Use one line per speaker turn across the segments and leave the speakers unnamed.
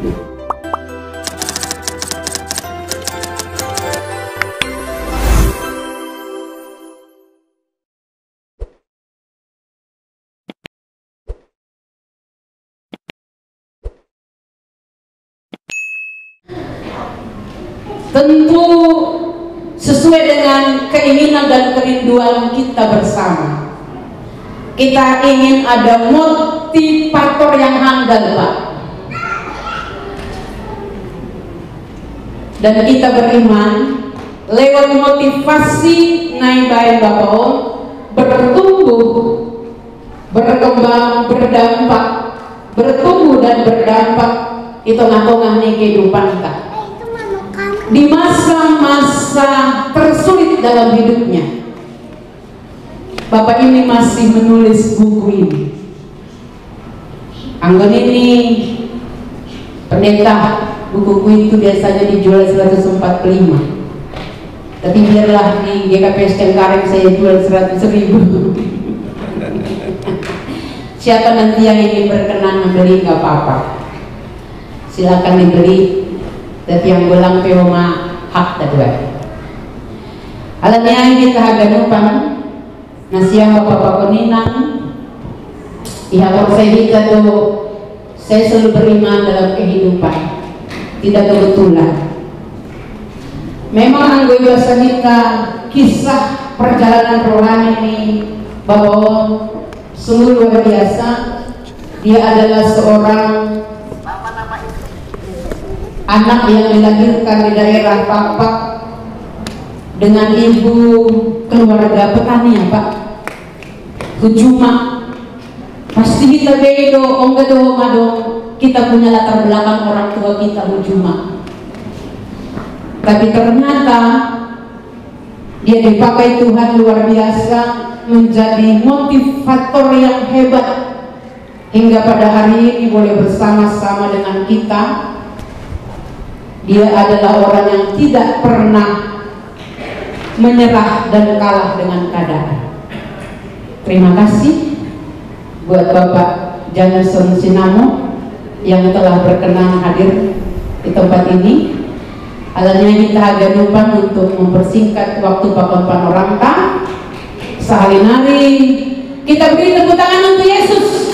Tentu sesuai dengan keinginan dan kerinduan kita bersama. Kita ingin ada motivator yang handal, Pak. Dan kita beriman lewat motivasi naik baik Bapak Om bertumbuh, berkembang, berdampak, bertumbuh dan berdampak itu tengah-tengah nih kehidupan kita. Di masa-masa tersulit dalam hidupnya, Bapak ini masih menulis buku ini. Anggun ini pendeta, bukuku itu biasanya dijual 145, tapi biarlah di GKP Cengkareng saya jual 100.000. Siapa nanti yang ingin berkenan membeli nggak apa-apa, silakan dibeli. Tapi yang bilang peoma hak tadi. Alatnya kita agak numpang nasiang bapak koninang. Ihakor saya kita tuh saya selalu beriman dalam kehidupan, tidak kebetulan. Memang anggo biasa kita kisah perjalanan rohani ini bahwa sungguh luar biasa. Dia adalah seorang anak yang dilahirkan di daerah Papak dengan ibu keluarga petani ya Pak. Cuma pasti kita bedo, kita punya latar belakang orang tua kita cuma. Tapi ternyata dia dipakai Tuhan luar biasa menjadi motivator yang hebat hingga pada hari ini boleh bersama-sama dengan kita. Dia adalah orang yang tidak pernah menyerah dan kalah dengan keadaan. Terima kasih buat Bapak Januson Sinamo yang telah berkenan hadir di tempat ini. Alatnya kita agak lupa untuk mempersingkat waktu Bapak Panorama. Sehari-hari kita beri tepuk tangan untuk Yesus.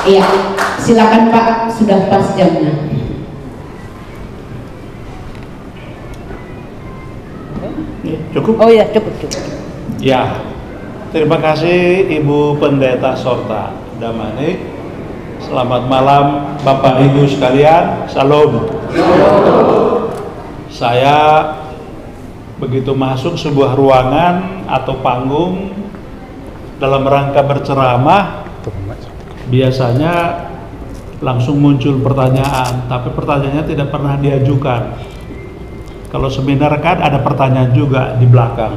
Iya. Silakan Pak, sudah pas jamnya.
Cukup?
Oh ya, cukup.
Ya, terima kasih Ibu Pendeta Sorta Damanik. Selamat malam Bapak Ibu sekalian, Salam. Saya begitu masuk sebuah ruangan atau panggung dalam rangka berceramah, biasanya langsung muncul pertanyaan, tapi pertanyaannya tidak pernah diajukan. Kalau seminar kan ada pertanyaan juga di belakang,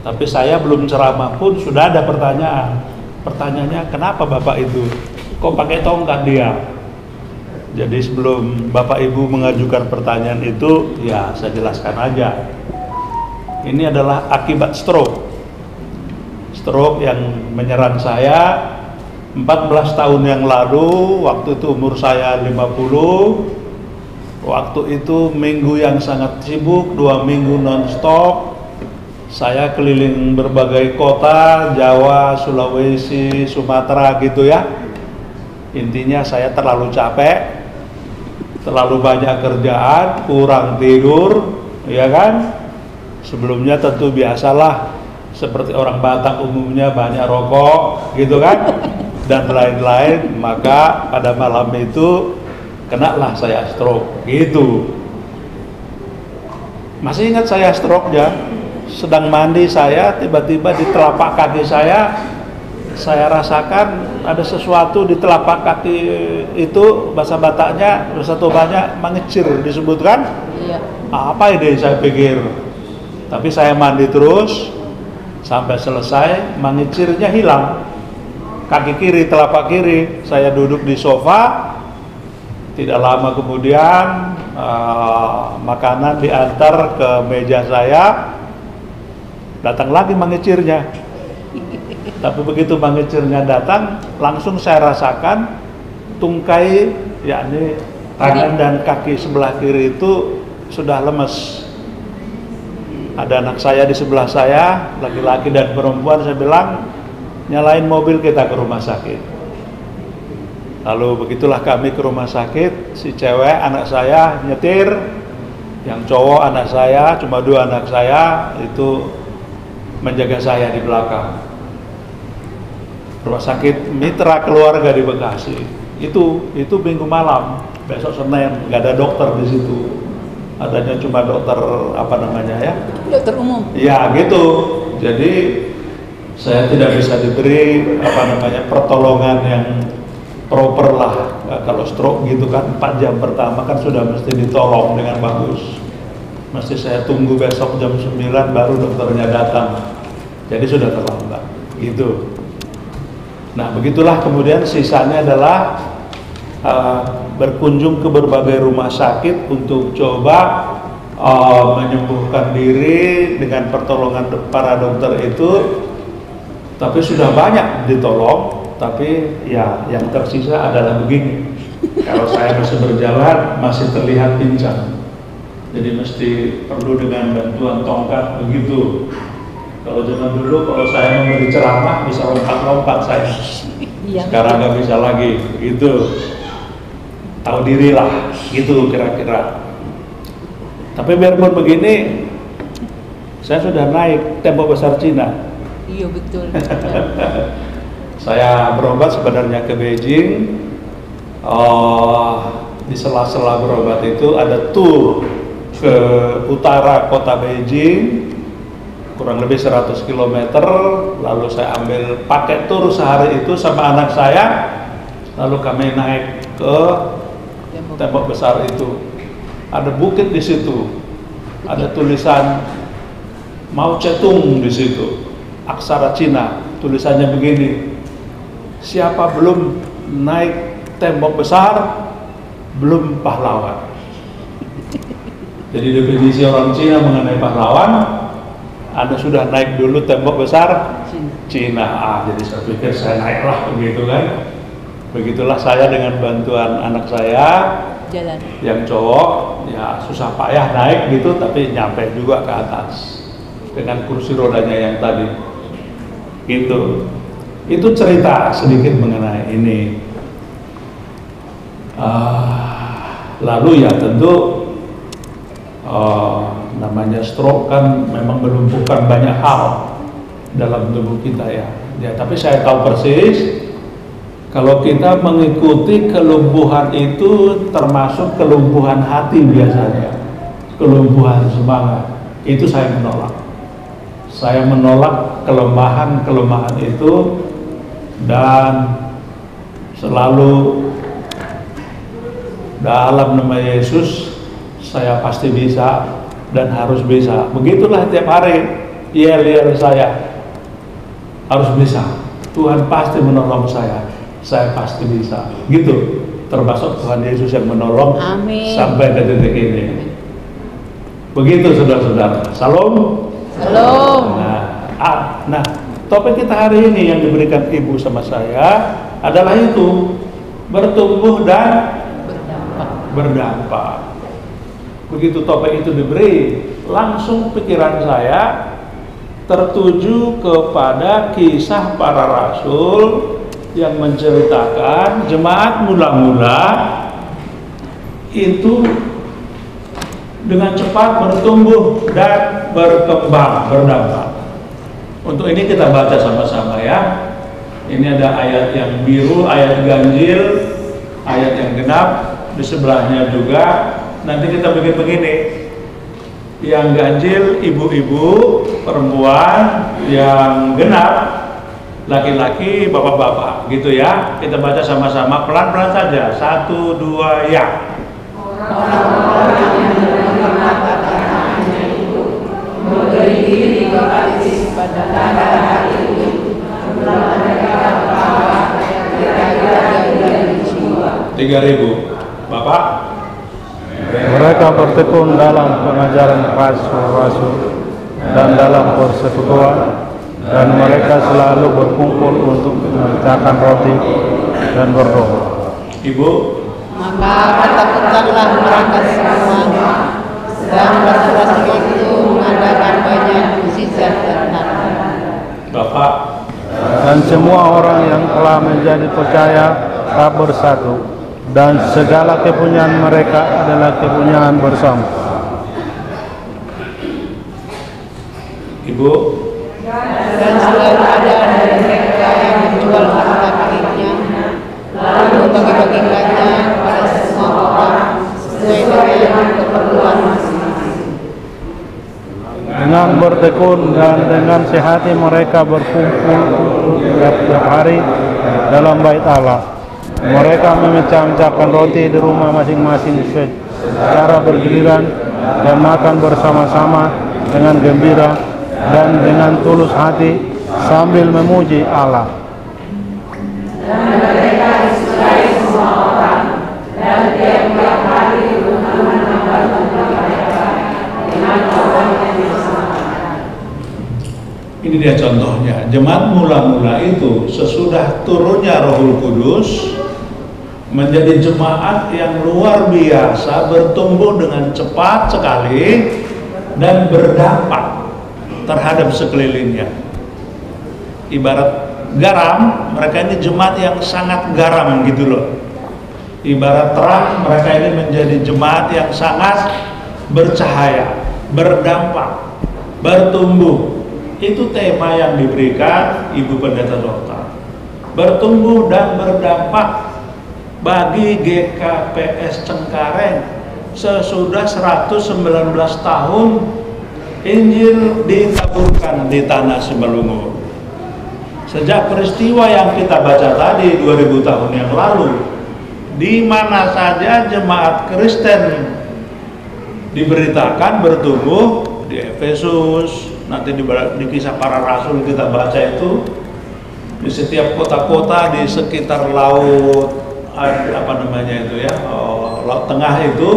tapi saya belum ceramah pun sudah ada pertanyaan. Pertanyaannya, kenapa Bapak itu kok pakai tongkat dia? Jadi sebelum Bapak Ibu mengajukan pertanyaan itu, ya saya jelaskan aja. Ini adalah akibat stroke yang menyerang saya 14 tahun yang lalu. Waktu itu umur saya 50. Waktu itu minggu yang sangat sibuk, 2 minggu non-stop. Saya keliling berbagai kota, Jawa, Sulawesi, Sumatera gitu ya. Intinya saya terlalu capek, terlalu banyak kerjaan, kurang tidur, ya kan. Sebelumnya tentu biasalah, seperti orang Batak umumnya banyak rokok gitu kan, dan lain-lain. Maka pada malam itu kenalah saya stroke gitu. Masih ingat saya stroke-nya, sedang mandi saya, tiba-tiba di telapak kaki saya rasakan ada sesuatu di telapak kaki itu, bahasa Bataknya, bahasa Tobanya mengecir disebutkan. Iya. Apa ini saya pikir, tapi saya mandi terus sampai selesai, mengecirnya hilang. Kaki kiri, telapak kiri, saya duduk di sofa. Tidak lama kemudian makanan diantar ke meja saya, datang lagi mengecirnya. Tapi begitu mengecirnya datang, langsung saya rasakan tungkai, yakni tangan dan kaki sebelah kiri itu sudah lemes. Ada anak saya di sebelah saya, laki-laki dan perempuan, saya bilang, nyalain mobil kita ke rumah sakit. Lalu begitulah kami ke rumah sakit, si cewek anak saya nyetir, yang cowok anak saya, cuma 2 anak saya itu menjaga saya di belakang. Rumah sakit Mitra Keluarga di Bekasi. Itu minggu malam, besok Senin, nggak ada dokter di situ. Adanya cuma dokter dokter umum. Ya gitu. Jadi saya tidak bisa diberi pertolongan yang proper lah. Kalau stroke gitu kan 4 jam pertama kan sudah mesti ditolong dengan bagus. Mesti saya tunggu besok jam 9 baru dokternya datang. Jadi sudah terlambat. Gitu. Nah begitulah, kemudian sisanya adalah berkunjung ke berbagai rumah sakit untuk coba menyembuhkan diri dengan pertolongan para dokter itu. Tapi sudah banyak ditolong, tapi ya yang tersisa adalah begini. Kalau saya masih berjalan masih terlihat pincang, jadi mesti perlu dengan bantuan tongkat begitu. Kalau zaman dulu kalau saya memberi ceramah bisa lompat-lompat saya. Sekarang nggak bisa lagi gitu. Tahu diri lah, gitu kira-kira. Tapi biarpun begini, saya sudah naik tembok besar Cina.
Iya betul.
Saya berobat sebenarnya ke Beijing. Di sela-sela berobat itu ada tour ke utara kota Beijing, kurang lebih 100 km. Lalu saya ambil paket tur sehari itu sama anak saya. Lalu kami naik ke tembok besar itu. Ada bukit di situ, ada tulisan Mao Zedong di situ, aksara Cina. Tulisannya begini: siapa belum naik tembok besar belum pahlawan. Jadi definisi orang Cina mengenai pahlawan, Anda sudah naik dulu tembok besar Cina. Jadi saya pikir saya naiklah begitu kan. Begitulah saya dengan bantuan anak saya
jalan.
Yang cowok ya susah payah naik gitu, tapi nyampe juga ke atas dengan kursi rodanya yang tadi. Gitu. Itu cerita sedikit mengenai ini. Lalu ya tentu namanya stroke kan memang melumpuhkan banyak hal dalam tubuh kita ya. Tapi saya tahu persis kalau kita mengikuti kelumpuhan itu termasuk kelumpuhan hati biasanya, kelumpuhan semangat, itu saya menolak. Saya menolak kelemahan-kelemahan itu dan selalu dalam nama Yesus saya pasti bisa dan harus bisa. Begitulah tiap hari yel-yel saya, harus bisa. Tuhan pasti menolong saya pasti bisa. Gitu. Termasuk Tuhan Yesus yang menolong.
Amin.
Sampai ke titik ini. Begitu saudara-saudara. Salam.
Salam.
Nah, topik kita hari ini yang diberikan Ibu sama saya adalah itu, bertumbuh dan berdampak. Begitu topik itu diberi, langsung pikiran saya tertuju kepada kisah para rasul yang menceritakan jemaat mula-mula itu dengan cepat bertumbuh dan berkembang, berdampak. Untuk ini kita baca sama-sama ya. Ini ada ayat yang biru, ayat ganjil, ayat yang genap, di sebelahnya juga. Nanti kita bikin begini. Yang ganjil ibu-ibu, perempuan, yang genap laki-laki, bapak-bapak, gitu ya. Kita baca sama-sama pelan-pelan saja. 1, 2, ya.
Orang-orang yang menerima kata-katanya itu memberi diri baptis pada hari itu, setelah mereka tertawa kira-kira 3.000 jiwa.
3.000. Bapak?
Mereka bertekun dalam pengajaran rasul-rasul dan dalam persekutuan, dan mereka selalu berkumpul untuk memecahkan roti dan berdoa.
Ibu,
Maka ketakutanlah mereka semua, dan rasul-rasul itu mengadakan banyak mukjizat dan tanda.
Bapak,
Dan semua orang yang telah menjadi percaya tak bersatu, dan segala kepunyaan mereka adalah kepunyaan bersama.
Ibu,
Dan selalu ada dari mereka yang menjual harta miliknya, lalu membagi-bagikannya kepada semua orang sesuai dengan keperluan masing-masing.
Dengan bertekun dan dengan sehati mereka berkumpul tiap hari dalam bait Allah. Mereka memecah-mecahkan roti di rumah masing-masing secara bergiliran dan makan bersama-sama dengan gembira dan dengan tulus hati sambil memuji Allah.
Dan mereka disukai semua orang, dan tiap-tiap hari Tuhan menambah jumlah mereka dengan orang yang bersama.
ini dia contohnya. Jemaat mula-mula itu sesudah turunnya Rohul Kudus menjadi jemaat yang luar biasa, bertumbuh dengan cepat sekali dan berdampak terhadap sekelilingnya. Ibarat garam, mereka ini jemaat yang sangat garam gitu loh. Ibarat terang, mereka ini menjadi jemaat yang sangat bercahaya, berdampak, bertumbuh. Itu tema yang diberikan Ibu Pendeta Dokter. Bertumbuh dan berdampak bagi GKPS Cengkareng sesudah 119 tahun Injil ditaburkan di tanah Simalungun. Sejak peristiwa yang kita baca tadi 2000 tahun yang lalu, di mana saja jemaat Kristen diberitakan bertumbuh, di Efesus, nanti di Kisah Para Rasul kita baca itu, di setiap kota-kota di sekitar laut Laut Tengah itu,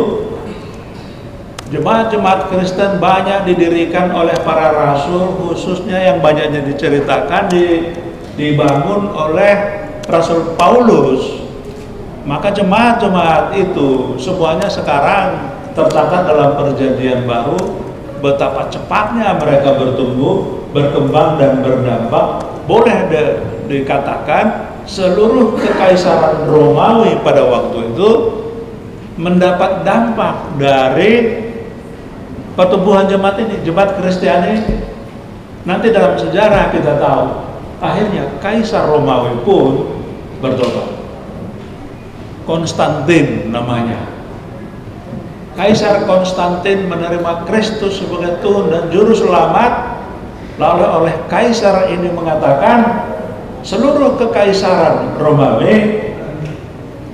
jemaat-jemaat Kristen banyak didirikan oleh para rasul, khususnya yang banyaknya diceritakan dibangun oleh Rasul Paulus. Maka jemaat-jemaat itu semuanya sekarang tercatat dalam Perjanjian Baru, betapa cepatnya mereka bertumbuh, berkembang dan berdampak. Boleh dikatakan seluruh kekaisaran Romawi pada waktu itu mendapat dampak dari pertumbuhan jemaat ini, jemaat Kristiani ini. Nanti dalam sejarah kita tahu, akhirnya Kaisar Romawi pun bertobat. Konstantin namanya. Kaisar Konstantin menerima Kristus sebagai Tuhan dan Juru Selamat. Lalu oleh Kaisar ini mengatakan, seluruh kekaisaran Romawi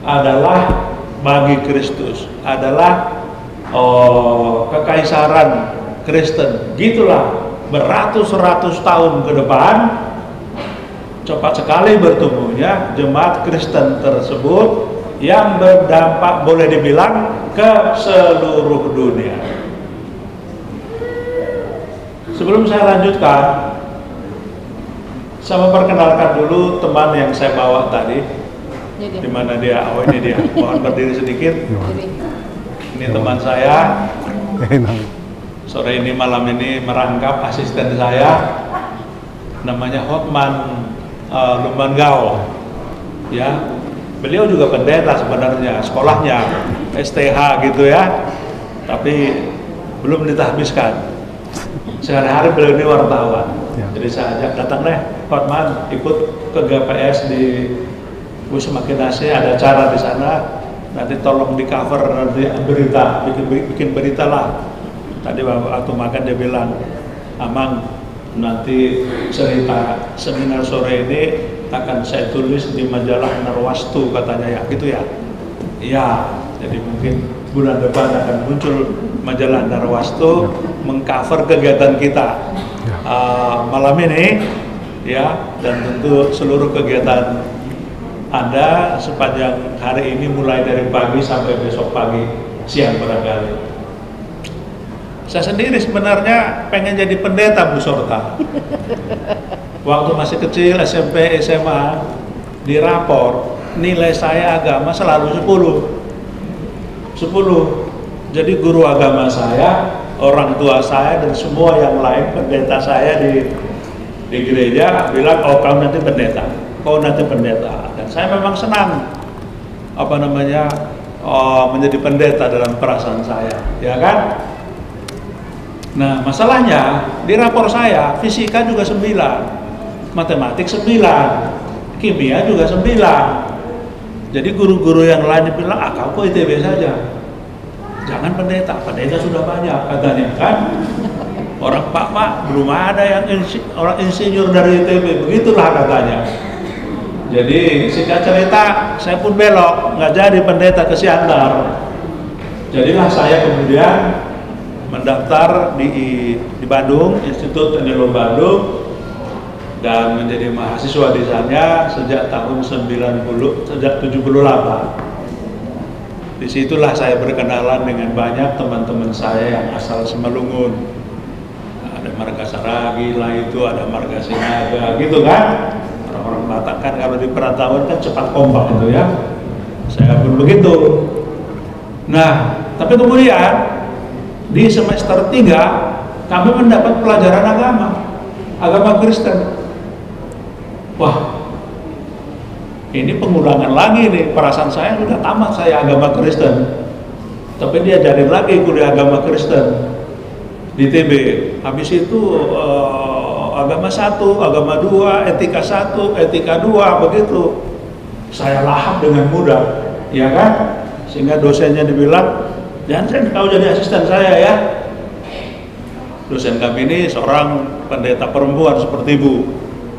adalah bagi Kristus, adalah kekaisaran Kristen. Gitulah beratus-ratus tahun ke depan cepat sekali bertumbuhnya jemaat Kristen tersebut yang berdampak boleh dibilang ke seluruh dunia. Sebelum saya lanjutkan, saya memperkenalkan dulu teman yang saya bawa tadi. Di mana dia? Oh, ini dia. Mohon berdiri sedikit. Ini teman saya. Sore ini, malam ini merangkap asisten saya. Namanya Hotman Lumbangau. Ya, beliau juga pendeta sebenarnya, sekolahnya STH gitu ya. Tapi belum ditahbiskan. Sehari-hari beliau ini wartawan. Jadi saya ajak, datang deh Hotman, ikut ke GPS di Wisma Kinase, ada acara di sana, nanti tolong di cover nanti berita, bikin berita lah. Tadi waktu makan dia bilang, Amang, nanti cerita seminar sore ini akan saya tulis di majalah Narwastu katanya, ya gitu ya. Iya, jadi mungkin bulan depan akan muncul majalah Narwastu mengcover kegiatan kita malam ini, ya, dan tentu seluruh kegiatan Anda sepanjang hari ini mulai dari pagi sampai besok pagi, siang barangkali. Saya sendiri sebenarnya pengen jadi pendeta, Bu Sorta. Waktu masih kecil, SMP, SMA, dirapor nilai saya agama selalu 10. Jadi guru agama saya, orang tua saya, dan semua yang lain, pendeta saya di gereja bilang, oh kau nanti pendeta, dan saya memang senang menjadi pendeta dalam perasaan saya, ya kan? Nah, masalahnya di rapor saya fisika juga 9, matematik 9, kimia juga 9. Jadi guru-guru yang lain bilang, kau ITB saja, jangan pendeta sudah banyak katanya kan. Orang pak belum ada yang orang insinyur dari ITB, begitulah katanya. Jadi singkat cerita, saya pun belok, nggak jadi pendeta ke Siantar. Jadilah saya kemudian mendaftar di Bandung, Institut Teknologi Bandung, dan menjadi mahasiswa di sana sejak tahun 78. Disitulah saya berkenalan dengan banyak teman-teman saya yang asal Simalungun. Ada Marga Saragi lah itu, ada Marga Sinaga gitu kan. Orang-orang Batak kan kalau di perantauan kan cepat kompak itu ya. Saya pun begitu. Nah, tapi kemudian di semester 3 kami mendapat pelajaran agama Kristen. Wah, ini pengulangan lagi nih, perasaan saya sudah tamat saya agama Kristen, tapi dia ajarin lagi kuliah agama Kristen di TB. Habis itu agama 1, agama 2, etika 1, etika 2, begitu. Saya lahap dengan mudah, ya kan? Sehingga dosennya dibilang, jangan kau jadi asisten saya ya. Dosen kami ini seorang pendeta perempuan seperti ibu,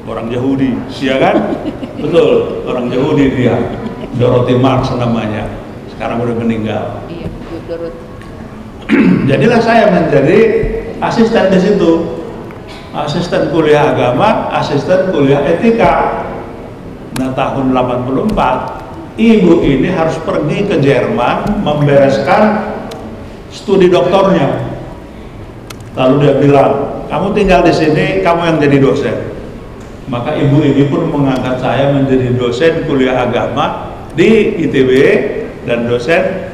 orang Yahudi, ya kan? Betul, orang Yahudi dia, Dorothy Marx namanya, sekarang udah meninggal.
Iya, Dorothy.
Jadilah saya menjadi asisten di situ, asisten kuliah agama, asisten kuliah etika. Nah, tahun 84, ibu ini harus pergi ke Jerman membereskan studi doktornya. Lalu dia bilang, kamu tinggal di sini, kamu yang jadi dosen. Maka ibu ini pun mengangkat saya menjadi dosen kuliah agama di ITB dan dosen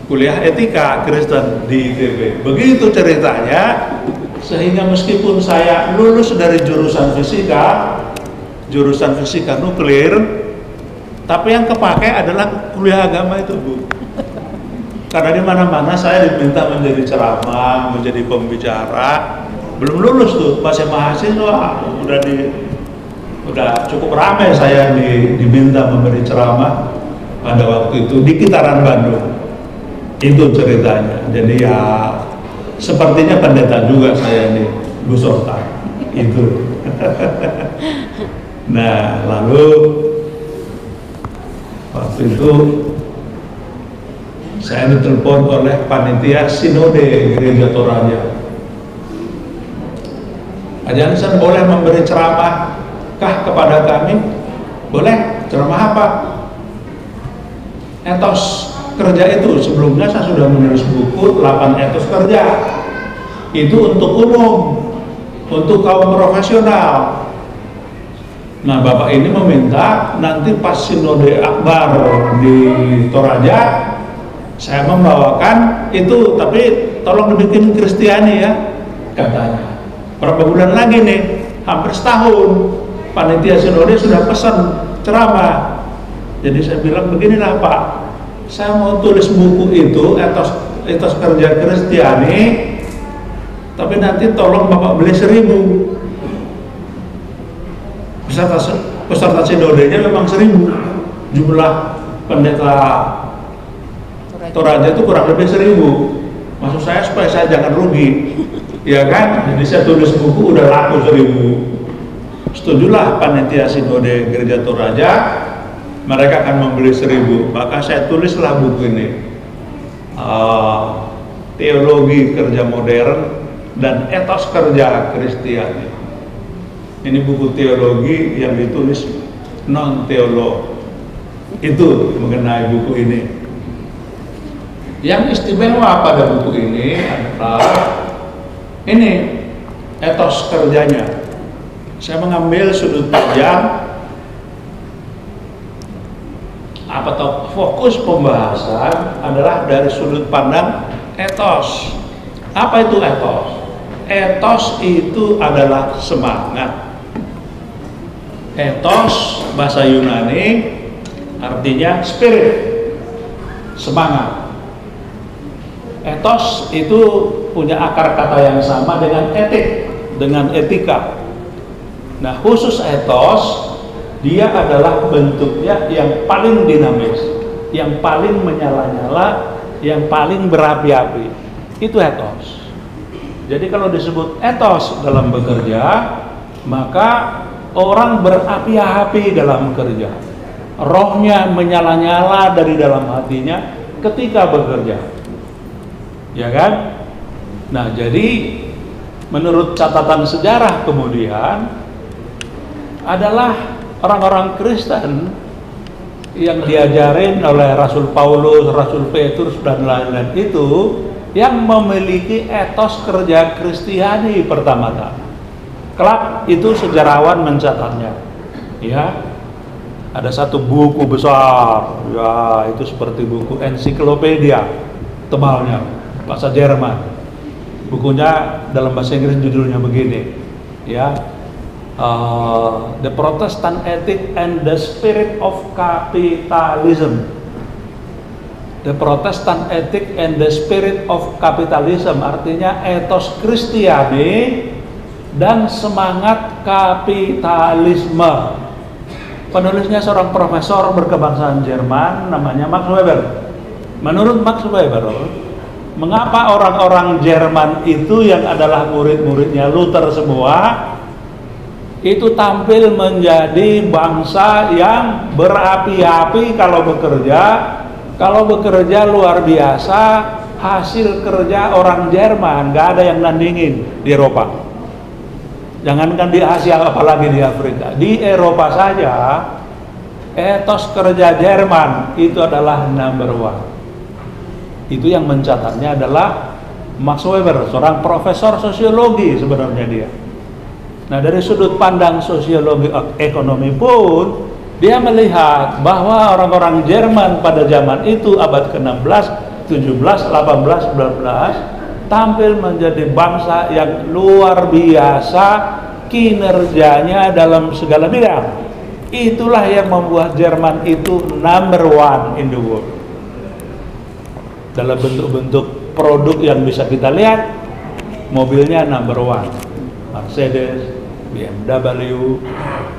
kuliah etika Kristen di ITB. Begitu ceritanya, sehingga meskipun saya lulus dari jurusan fisika nuklir, tapi yang kepake adalah kuliah agama itu, Bu. Karena di mana-mana saya diminta menjadi ceramah, menjadi pembicara. Belum lulus tuh, masih mahasiswa, udah cukup ramai saya diminta memberi ceramah pada waktu itu di Kitaran Bandung. Itu ceritanya. Jadi ya sepertinya pendeta juga saya di Busorta itu. Nah, lalu waktu itu saya ditelepon oleh panitia Sinode Gereja Toraja. Pak Jansen boleh memberi ceramah kah kepada kami? Boleh. Ceramah apa? Etos kerja itu. Sebelumnya saya sudah menulis buku 8 etos kerja. Itu untuk umum, untuk kaum profesional. Nah, Bapak ini meminta nanti pas Sinode Akbar di Toraja saya membawakan itu, tapi tolong dibikin Kristiani ya, katanya. Berapa bulan lagi nih? Hampir setahun. Panitia Sinode sudah pesan ceramah. Jadi saya bilang beginilah Pak, saya mau tulis buku itu etos kerja Kristiani, tapi nanti tolong Bapak beli 1000. Peserta Sinodenya memang 1000. Jumlah pendeta Toraja itu kurang lebih 1000. Maksud saya supaya saya jangan rugi, ya kan? Jadi saya tulis buku udah laku 1000. Setujulah panitia Sinode Gereja Toraja, mereka akan membeli 1000. Maka saya tulislah buku ini, Teologi Kerja Modern dan Etos Kerja Kristiani. Ini buku teologi yang ditulis non-teolog. Itu mengenai buku ini. Yang istimewa pada buku ini adalah ini etos kerjanya. Saya mengambil sudut pandang atau fokus pembahasan adalah dari sudut pandang etos. Apa itu etos? Etos itu adalah semangat. Etos bahasa Yunani artinya spirit, semangat. Etos itu punya akar kata yang sama dengan etik, dengan etika. Nah, khusus etos, dia adalah bentuknya yang paling dinamis, yang paling menyala-nyala, yang paling berapi-api. Itu etos. Jadi kalau disebut etos dalam bekerja, maka orang berapi-api dalam bekerja. Rohnya menyala-nyala dari dalam hatinya ketika bekerja. Ya kan? Nah, jadi menurut catatan sejarah kemudian adalah orang-orang Kristen yang diajarin oleh Rasul Paulus, Rasul Petrus dan lain-lain itu yang memiliki etos kerja Kristiani pertama-tama. Kelak itu sejarawan mencatatnya. Ya. Ada satu buku besar, ya itu seperti buku ensiklopedia, tebalnya, bahasa Jerman. Bukunya dalam bahasa Inggris judulnya begini, ya, The Protestant Ethic and the Spirit of Capitalism. The Protestant Ethic and the Spirit of Capitalism artinya etos Kristiani dan semangat kapitalisme. Penulisnya seorang profesor berkebangsaan Jerman namanya Max Weber. Menurut Max Weber, mengapa orang-orang Jerman itu yang adalah murid-muridnya Luther semua itu tampil menjadi bangsa yang berapi-api kalau bekerja luar biasa, hasil kerja orang Jerman nggak ada yang nandingin di Eropa. Jangankan di Asia, apalagi di Afrika. Di Eropa saja, etos kerja Jerman itu adalah number one. Itu yang mencatatnya adalah Max Weber, seorang profesor sosiologi sebenarnya dia. Nah, dari sudut pandang sosiologi ekonomi pun, dia melihat bahwa orang-orang Jerman pada zaman itu, abad ke-16, 17, 18, 19, tampil menjadi bangsa yang luar biasa kinerjanya dalam segala bidang. Itulah yang membuat Jerman itu number one in the world. Dalam bentuk-bentuk produk yang bisa kita lihat, mobilnya number one, Mercedes, BMW,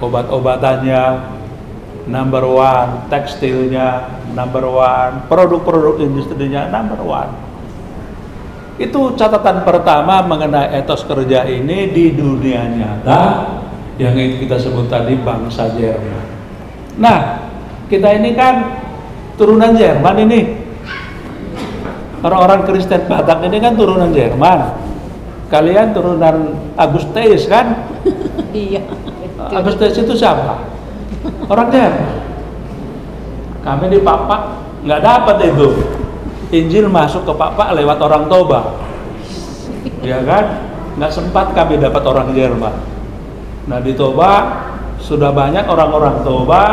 obat-obatannya number one, tekstilnya number one, produk-produk industrinya number one. Itu catatan pertama mengenai etos kerja ini di dunia nyata yang kita sebut tadi bangsa Jerman. Nah, kita ini kan turunan Jerman ini. Orang-orang Kristen Batak ini kan turunan Jerman. Kalian turunan Augustus kan?
Iya.
Augustus itu siapa? Orang Jerman. Kami di Papak nggak dapat itu. Injil masuk ke Papak lewat orang Toba, ya kan? Nggak sempat kami dapat orang Jerman. Nah, di Toba sudah banyak orang-orang Toba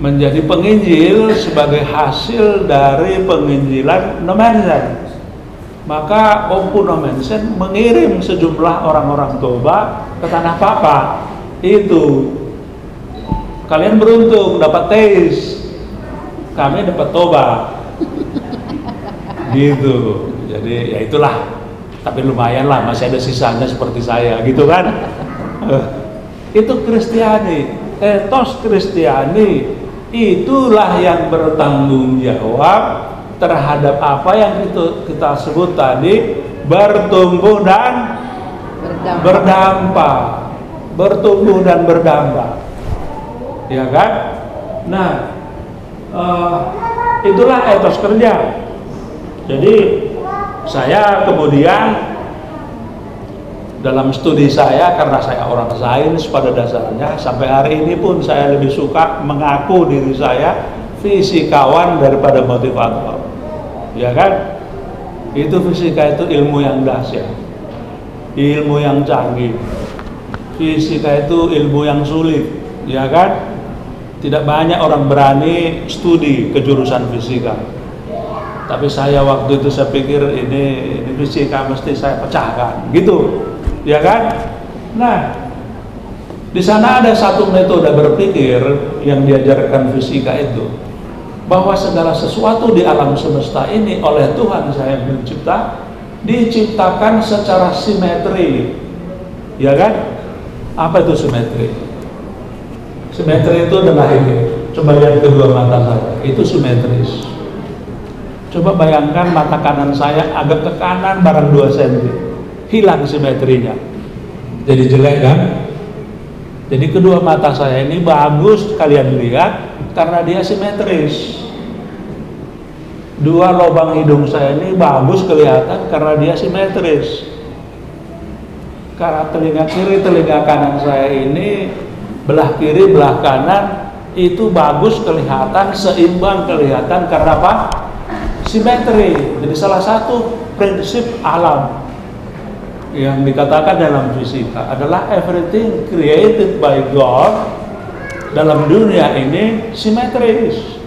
menjadi penginjil sebagai hasil dari penginjilan Nommensen. Maka Ompu Nommensen mengirim sejumlah orang-orang Toba ke tanah Papak. Itu kalian beruntung dapat teis, kami dapat Toba. Gitu. Jadi ya itulah. Tapi lumayan lah, masih ada sisanya seperti saya, gitu kan? Itu Kristiani, etos Kristiani. Itulah yang bertanggung jawab terhadap apa yang kita sebut tadi bertumbuh dan berdampak. Bertumbuh dan berdampak. Ya kan? Nah, itulah etos kerja. Jadi saya kemudian dalam studi saya, karena saya orang sains pada dasarnya, sampai hari ini pun saya lebih suka mengaku diri saya fisikawan daripada motivator. Ya kan? Itu fisika itu ilmu yang dahsyat, ilmu yang canggih. Fisika itu ilmu yang sulit, ya kan? Tidak banyak orang berani studi ke jurusan fisika. Tapi saya waktu itu saya pikir ini fisika mesti saya pecahkan, gitu, ya kan? Nah, di sana ada satu metode berpikir yang diajarkan fisika itu, bahwa segala sesuatu di alam semesta ini oleh Tuhan saya mencipta, diciptakan secara simetri, ya kan? Apa itu simetri? Simetri itu adalah ini, coba lihat kedua mata saya, itu simetris. Coba bayangkan mata kanan saya agak ke kanan barang 2 cm, hilang simetrinya, jadi jelek kan? Jadi kedua mata saya ini bagus kalian lihat karena dia simetris. Dua lubang hidung saya ini bagus kelihatan karena dia simetris. Karena telinga kiri, telinga kanan saya ini, belah kiri, belah kanan itu bagus kelihatan, seimbang kelihatan karena apa? Simetri. Jadi salah satu prinsip alam yang dikatakan dalam fisika adalah everything created by God dalam dunia ini simetris.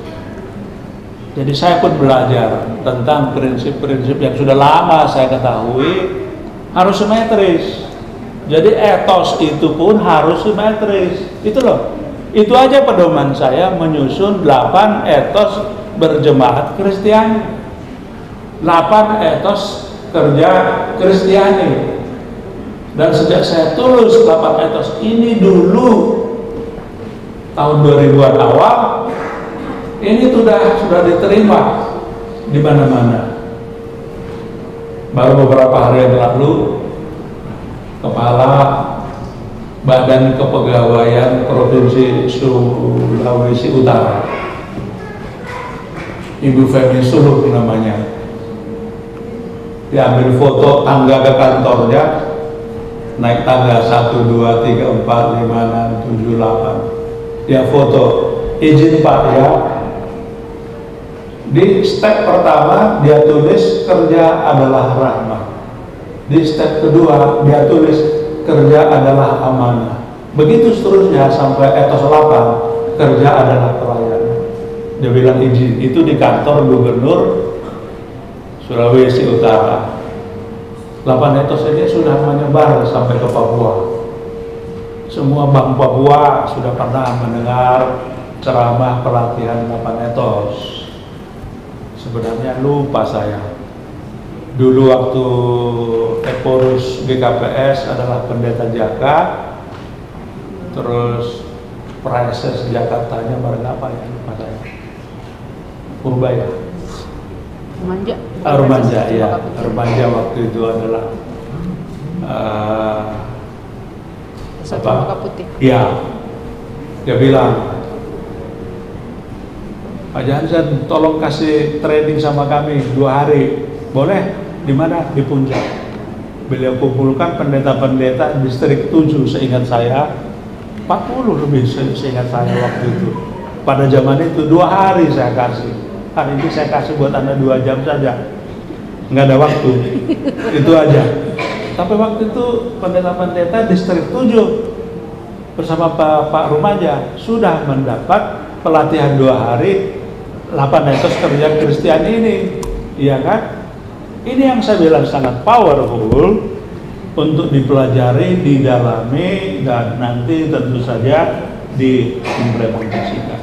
Jadi saya pun belajar tentang prinsip-prinsip yang sudah lama saya ketahui harus simetris. Jadi etos itu pun harus simetris. Itu loh. Itu aja pedoman saya menyusun 8 etos berjemaat Kristiani. 8 etos kerja Kristiani. Dan sejak saya tulis 8 etos ini dulu tahun 2000-an awal, ini sudah diterima di mana-mana. Baru beberapa hari yang lalu Kepala Badan Kepegawaian Provinsi Sulawesi Utara, Ibu Femi Suluk namanya, diambil foto tangga ke kantornya, naik tangga 1, 2, 3, 4, 5, 6, 7, 8. Dia foto, izin Pak ya. Di step pertama dia tulis kerja adalah rahmat. Di step kedua dia tulis kerja adalah amanah. Begitu seterusnya sampai etos 8, kerja adalah pelayanan. Dia bilang izin. Itu di kantor Gubernur Sulawesi Utara. 8 etos ini sudah menyebar sampai ke Papua. Semua bank Papua sudah pernah mendengar ceramah pelatihan 8 etos. Sebenarnya lupa saya. Dulu waktu Eporus GKPS adalah pendeta Jaka, terus Praeses Jakartanya bareng apa ya, lupa saya. Purbaya.
Remaja.
Remaja ya. Remaja waktu itu adalah
Satu Maka Putih.
Ya. Dia bilang, Pak Jansen, tolong kasih training sama kami 2 hari. Boleh? Di mana? Di Puncak. Beliau kumpulkan pendeta-pendeta distrik 7 seingat saya, 40 lebih seingat saya waktu itu. Pada zaman itu 2 hari saya kasih. Hari ini saya kasih buat Anda 2 jam saja. Nggak ada waktu. Itu aja. Tapi waktu itu pendeta-pendeta distrik 7 bersama Pak Rumaja sudah mendapat pelatihan 2 hari 8 etos kerja Kristiani ini, iya kan? Ini yang saya bilang sangat powerful untuk dipelajari, didalami, dan nanti tentu saja diimplementasikan.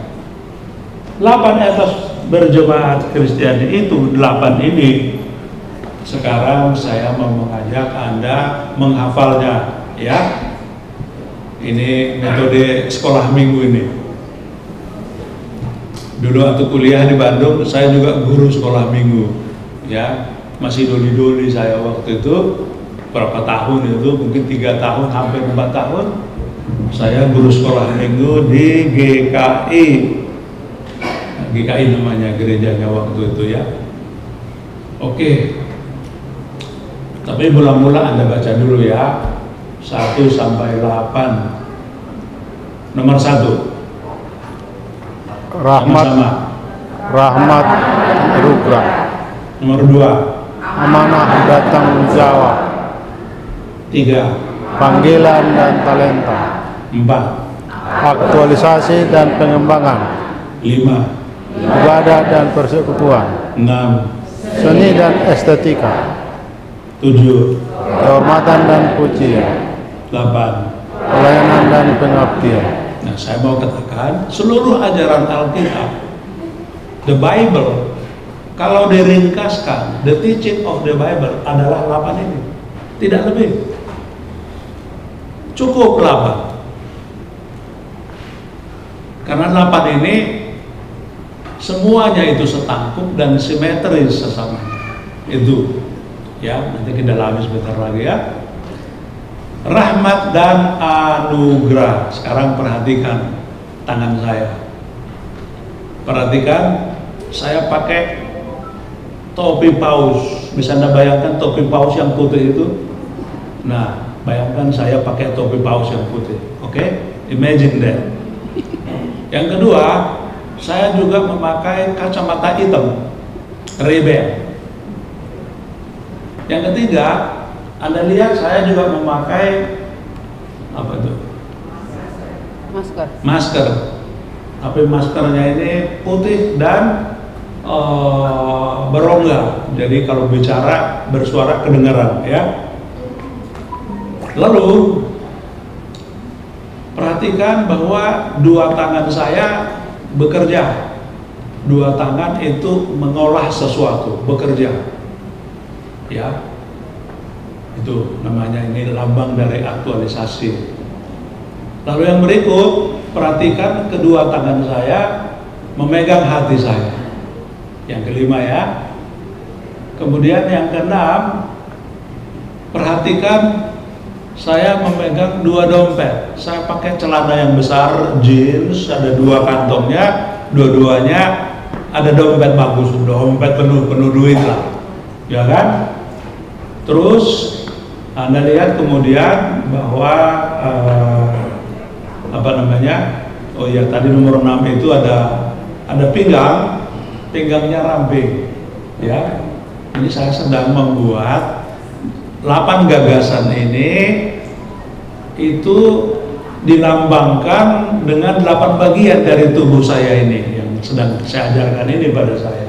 8 etos berjemaat Kristiani itu, 8 ini, sekarang saya mau mengajak Anda menghafalnya, ya. Ini metode sekolah minggu ini. Dulu waktu kuliah di Bandung, saya juga guru sekolah minggu, ya. Masih doli-doli saya waktu itu, berapa tahun itu, mungkin 3 tahun, hampir 4 tahun, saya guru sekolah minggu di GKI. GKI namanya gerejanya waktu itu, ya. Oke. Tapi mula-mula Anda baca dulu ya, 1 sampai 8. Nomor 1.
Rahmat, rahmat Rubra.
Nomor 2.
Amanah datang jawab.
3.
Panggilan dan talenta.
4.
aktualisasi dan pengembangan,
5,
ibadah dan persekutuan,
6,
seni dan estetika,
7,
kehormatan dan pujian,
8.
pelayanan dan pengabdian.
Nah, saya mau katakan seluruh ajaran Alkitab, the Bible, kalau diringkaskan, the teaching of the Bible adalah 8 ini, tidak lebih. Cukup 8. Karena 8 ini semuanya itu setangkup dan simetris sesamanya. Itu ya, nanti kita lagi sebentar lagi ya. Rahmat dan anugerah. Sekarang perhatikan tangan saya. Perhatikan, saya pakai topi paus. Bisa Anda bayangkan topi paus yang putih itu? Nah, bayangkan saya pakai topi paus yang putih. Oke? Imagine that. Yang kedua, saya juga memakai kacamata hitam, Ray-Ban. Yang ketiga, Anda lihat saya juga memakai apa itu? Masker. Tapi maskernya ini putih dan berongga. Jadi kalau bicara bersuara kedengaran ya. Lalu perhatikan bahwa dua tangan saya bekerja. Dua tangan itu mengolah sesuatu, bekerja. Ya. Itu namanya, ini lambang dari aktualisasi. Lalu yang berikut, perhatikan kedua tangan saya memegang hati saya. Yang kelima ya. Kemudian yang keenam, perhatikan saya memegang dua dompet. Saya pakai celana yang besar, jeans, ada dua kantongnya, dua-duanya ada dompet bagus, dompet penuh duit lah, ya kan? Terus Anda lihat kemudian bahwa apa namanya? Oh ya, tadi nomor 6 itu ada pinggangnya ramping. Ya. Ini saya sedang membuat 8 gagasan ini itu dilambangkan dengan 8 bagian dari tubuh saya ini yang sedang saya ajarkan ini pada saya.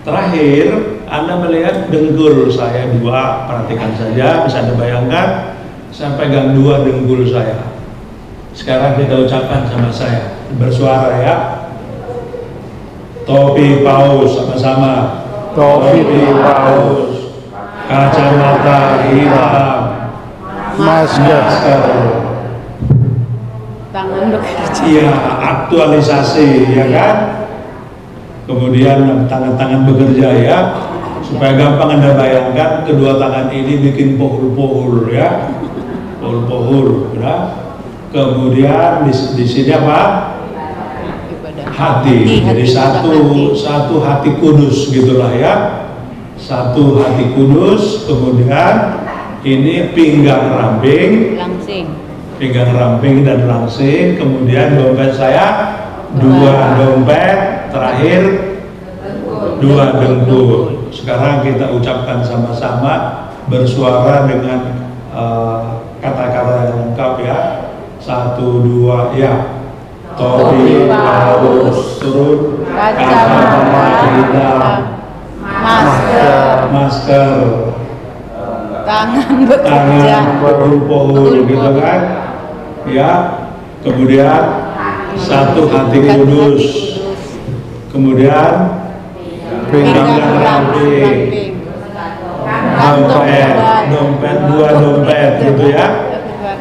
Terakhir, Anda melihat dengkul saya 2, perhatikan saja, bisa Anda bayangkan, saya pegang 2 dengkul saya. Sekarang kita ucapkan sama saya, bersuara ya. Topi paus, sama-sama.
Topi paus,
kacamata hitam,
masker,
Tangan bekerja.
iya, aktualisasi ya kan. Kemudian tangan-tangan bekerja ya, supaya gampang Anda bayangkan, kedua tangan ini bikin pohul-pohul ya, pohul-pohul ya. Kemudian di sini apa? Hati. Jadi satu hati kudus gitulah ya, satu hati kudus. Kemudian ini pinggang ramping, pinggang ramping dan langsing. Kemudian dompet saya 2 dompet. Terakhir 2 dengkul. Sekarang kita ucapkan sama-sama bersuara dengan kata-kata yang lengkap ya. 1, 2 ya. Topi paus, turun kacamata hitam, masker,
Tangan bekerja.
pohul gitu kan ya. Kemudian 1 hati kudus. Kemudian pinggang ramping, dompet 2 dompet gitu ya,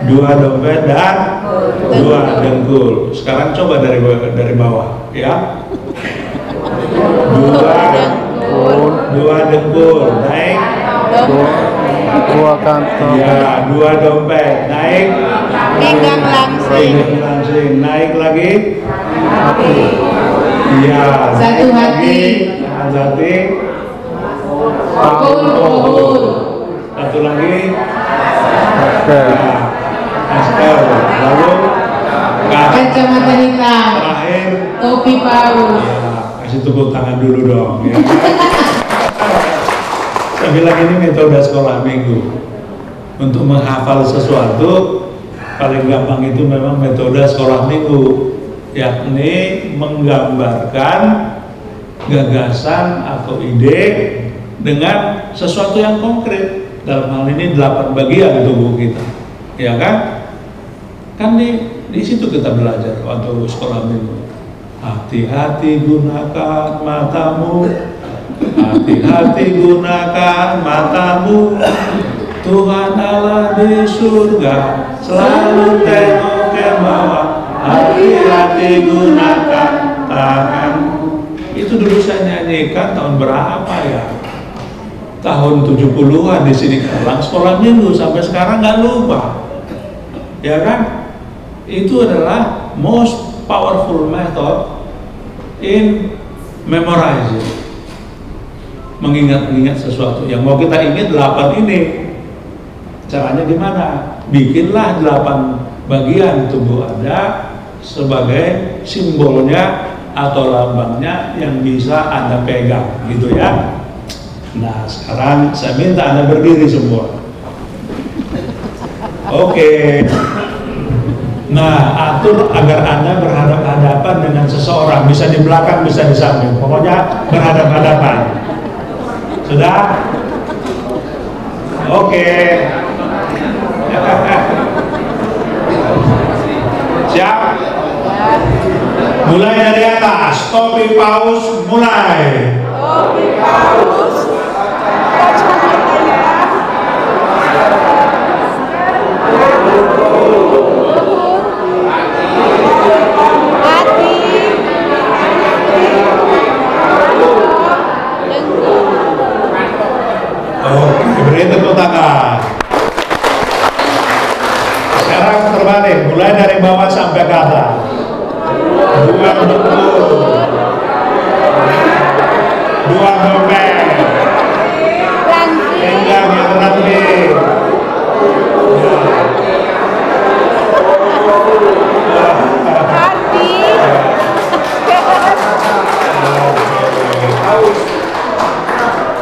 2 dompet dan 2 dengkul. Sekarang coba dari bawah ya. 2 dengkul naik,
2 kantong,
ya 2 dompet naik,
Pinggang langsing.
naik lagi, iya,
1 hati, pohul,
1 lagi,
masker,
masker, lalu
kacamata hitam,
terakhir,
topi paus.
ya, kasih tepuk tangan dulu dong ya. Saya bilang ini metode sekolah minggu. Untuk menghafal sesuatu, paling gampang itu memang metode sekolah minggu, yakni menggambarkan gagasan atau ide dengan sesuatu yang konkret. Dalam hal ini 8 bagian tubuh kita, ya kan? Kan di situ kita belajar waktu sekolah minggu. Hati-hati gunakan matamu, hati-hati gunakan matamu. Tuhan Allah di surga selalu tengok ke bawah. Hati-hati gunakan tanganmu. Itu dulu saya nyanyikan tahun berapa ya? Tahun 70-an di sini Kalang, sekolah minggu sampai sekarang nggak lupa, ya kan? Itu adalah most powerful method in memorizing, mengingat-ingat sesuatu yang mau kita ingat. 8 ini caranya gimana? Bikinlah 8 bagian tubuh Anda sebagai simbolnya atau lambangnya yang bisa Anda pegang, gitu ya. Nah, sekarang saya minta Anda berdiri semua. Oke. Nah, atur agar Anda berhadapan-hadapan dengan seseorang, bisa di belakang, bisa di samping. Pokoknya berhadapan-hadapan. Sudah? Oke. Siap? Mulai dari atas. Topi paus, mulai.
Topi paus.
Beri tepuk tangan. Sekarang terbalik, mulai dari bawah sampai ke atas. 2 bentuk, 2 dompet, pinggang yang rapi.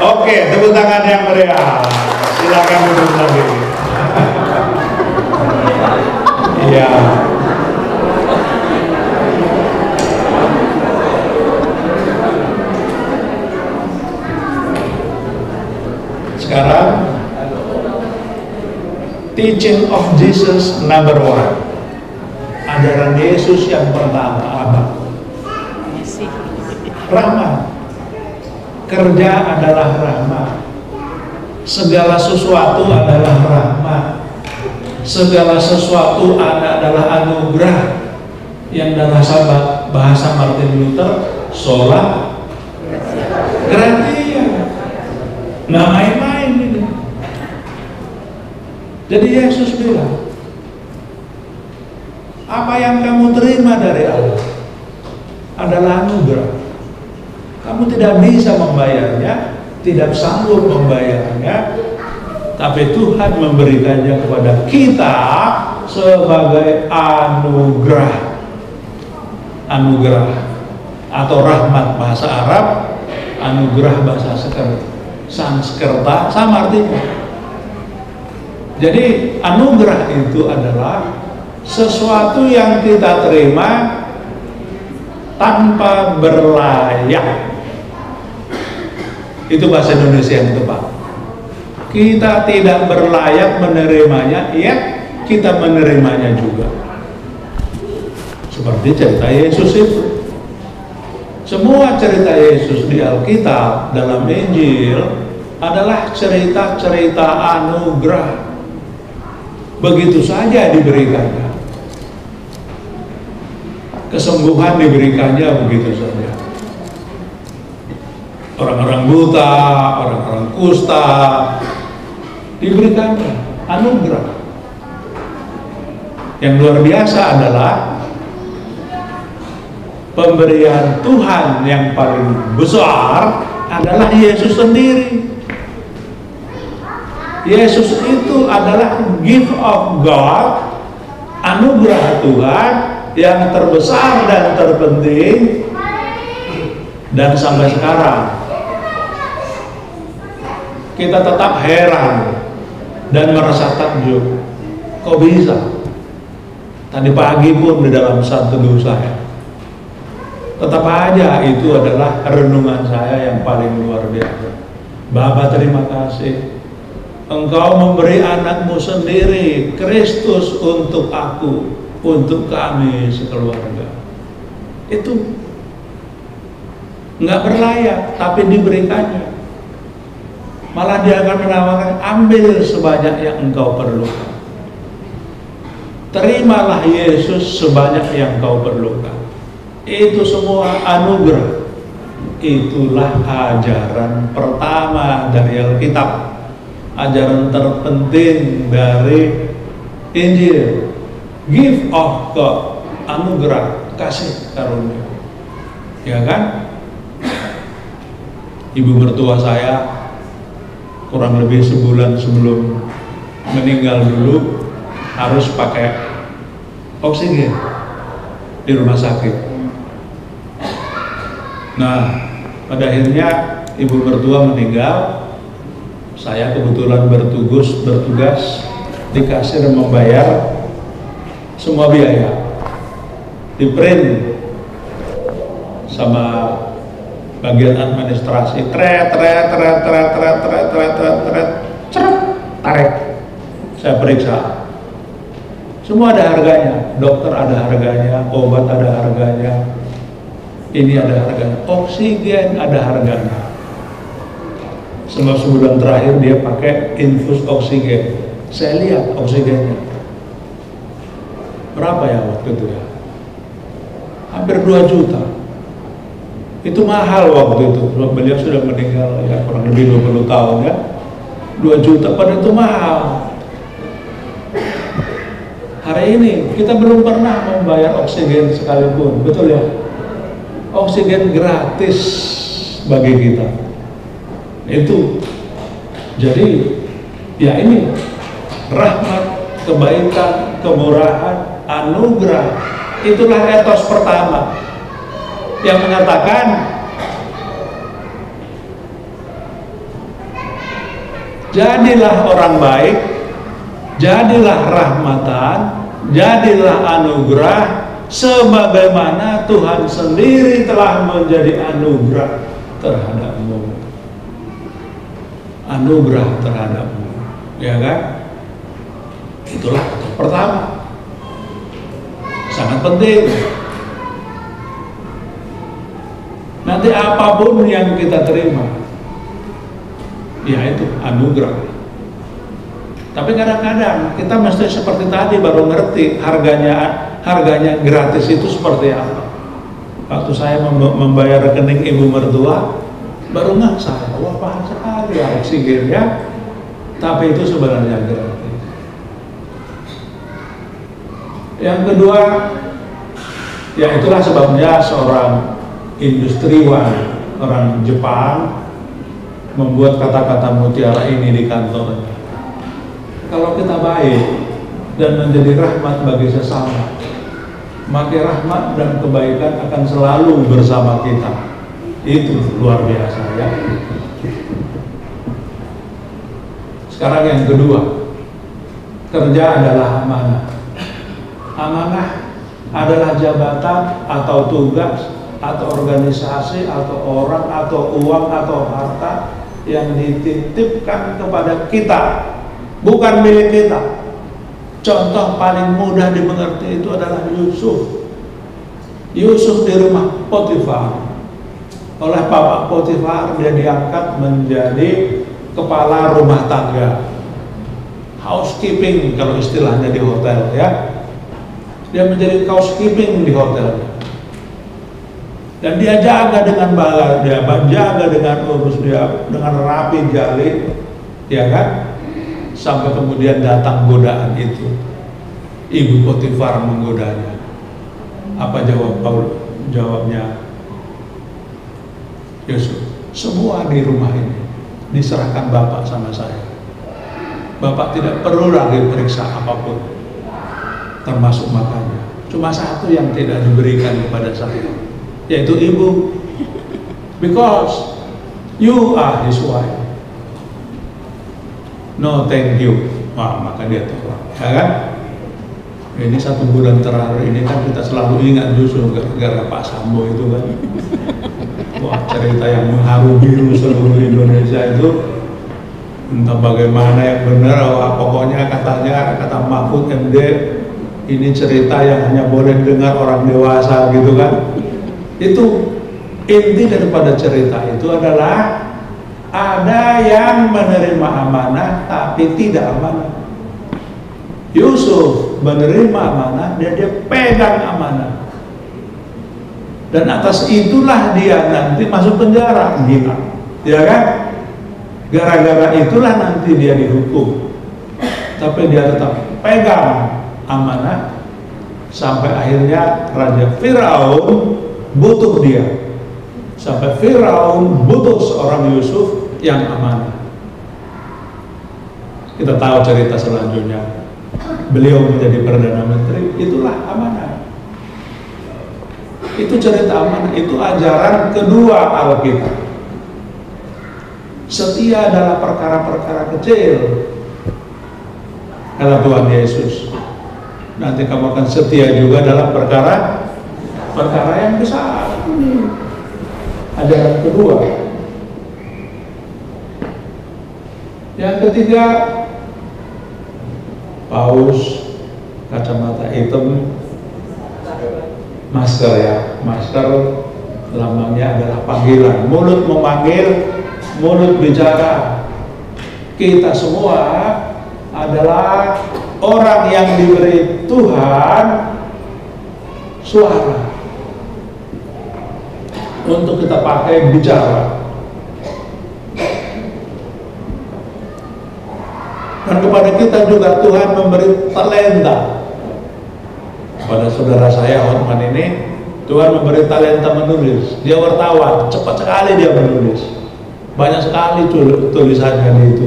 Oke, tepuk tangan yang meriah. Silakan duduk lagi. Iya. Sekarang teaching of Jesus number 1. Ajaran Yesus yang pertama apa? Rahmat. Kerja adalah rahmat. Segala sesuatu adalah rahmat. Segala sesuatu adalah anugerah. Yang dalam bahasa Martin Luther, sola gratia. Nggak main-main ini. Jadi Yesus bilang, apa yang kamu terima dari Allah adalah anugerah. Kamu tidak bisa membayarnya, tidak sanggup membayarnya, tapi Tuhan memberikannya kepada kita sebagai anugerah. Anugerah atau rahmat bahasa Arab, anugerah bahasa Sanskerta, sama artinya. Jadi anugerah itu adalah sesuatu yang kita terima tanpa berlayak. Itu bahasa Indonesia yang tepat. Kita tidak berlayak menerimanya, ya kita menerimanya juga. Seperti cerita Yesus itu. Semua cerita Yesus di Alkitab dalam Injil adalah cerita-cerita anugerah. Begitu saja diberikannya. Kesembuhan diberikannya begitu saja. Orang-orang buta, orang-orang kusta diberikannya anugerah. Yang luar biasa adalah pemberian Tuhan yang paling besar adalah Yesus sendiri. Yesus itu adalah gift of God, anugerah Tuhan yang terbesar dan terpenting. Dan sampai sekarang kita tetap heran dan merasa takjub, kok bisa Tadi pagi pun di dalam saat teduh saya, tetap aja itu adalah renungan saya yang paling luar biasa. Bapa, terima kasih, Engkau memberi anakmu sendiri, Kristus, untuk aku, untuk kami sekeluarga. Itu nggak berlayak, tapi diberikannya. Malah dia akan menawarkan, ambil sebanyak yang engkau perlukan. Terimalah Yesus sebanyak yang kau perlukan. Itu semua anugerah. Itulah ajaran pertama dari Alkitab, ajaran terpenting dari Injil. Gift of God, anugerah, kasih karunia. Ya kan? Ibu mertua saya kurang lebih sebulan sebelum meninggal dulu harus pakai oksigen di rumah sakit. Nah, pada akhirnya ibu mertua meninggal. Saya kebetulan bertugas di kasir membayar semua biaya, di print sama bagian administrasi, tarik. Saya periksa, semua ada harganya, dokter ada harganya, obat ada harganya, ini ada harganya, oksigen ada harganya. Sebab sebulan terakhir dia pakai infus oksigen. Saya lihat oksigennya berapa ya waktu itu ya, hampir 2 juta. Itu mahal waktu itu, sebab beliau sudah meninggal ya kurang lebih 20 tahun ya. 2 juta pada itu mahal. Hari ini kita belum pernah membayar oksigen sekalipun, betul ya? Oksigen gratis bagi kita. Itu jadi ya ini rahmat, kebaikan, kemurahan, anugerah. Itulah etos pertama yang mengatakan jadilah orang baik, jadilah rahmatan, jadilah anugerah, sebagaimana Tuhan sendiri telah menjadi anugerah terhadapmu. Anugerah terhadapmu, ya kan? Itulah pertama, sangat penting. Nanti apapun yang kita terima, ya itu anugerah. Tapi kadang-kadang kita mesti seperti tadi baru ngerti harganya gratis itu seperti apa. Waktu saya membayar rekening ibu mertua, baru nggak saya, wah mahal sekali ya oksigennya, tapi itu sebenarnya gratis. Yang kedua, ya itulah sebabnya seorang industriwan orang Jepang membuat kata-kata mutiara ini di kantornya. Kalau kita baik dan menjadi rahmat bagi sesama, maka rahmat dan kebaikan akan selalu bersama kita. Itu luar biasa ya. Sekarang yang kedua, kerja adalah amanah. Amanah adalah jabatan atau tugas atau organisasi atau orang atau uang atau harta yang dititipkan kepada kita, bukan milik kita. Contoh paling mudah dimengerti itu adalah Yusuf. Yusuf di rumah Potifar. Oleh Bapak Potifar dia diangkat menjadi kepala rumah tangga, housekeeping kalau istilahnya di hotel ya. Dia menjadi housekeeping di hotel. Dan dia jaga dengan baik, dia jaga dengan urus, dia dengan rapi jali, ya kan? Sampai kemudian datang godaan itu. Ibu Potifar menggodanya. Apa jawabnya Yusuf? Semua di rumah ini diserahkan Bapak sama saya. Bapak tidak perlu lagi periksa apapun, termasuk makannya. Cuma satu yang tidak diberikan kepada saya, yaitu ibu, because you are his wife. No thank you. Wah, maka dia tolak, ya kan? Ini 1 bulan terakhir ini kan kita selalu ingat Yusuf gara-gara Pak Sambo itu kan. Wah, cerita yang mengharu biru seluruh Indonesia itu. Entah bagaimana yang benar, pokoknya kata Mahfud MD, ini cerita yang hanya boleh dengar orang dewasa gitu kan. Itu inti daripada cerita itu adalah ada yang menerima amanah tapi tidak amanah. Yusuf menerima amanah dan dia pegang amanah, dan atas itulah dia nanti masuk penjara, gila, ya kan? Gara-gara itulah nanti dia dihukum, tapi dia tetap pegang amanah sampai akhirnya Raja Firaun butuh dia, sampai Firaun butuh seorang Yusuf yang amanah. Kita tahu cerita selanjutnya. Beliau menjadi Perdana Menteri, itulah amanah. Itu cerita amanah, itu ajaran kedua Alkitab. Setia adalah perkara-perkara kecil, kata Tuhan Yesus. Nanti kamu akan setia juga dalam perkara yang besar. Ajaran kedua. Yang ketiga, paus, kacamata hitam, masker ya, masker lambangnya adalah panggilan, mulut memanggil, mulut bicara. Kita semua adalah orang yang diberi Tuhan suara untuk kita pakai bicara. Dan kepada kita juga Tuhan memberi talenta. Kepada saudara saya Hotman ini, Tuhan memberi talenta menulis. Dia wartawan, cepat sekali dia menulis. Banyak sekali tulisannya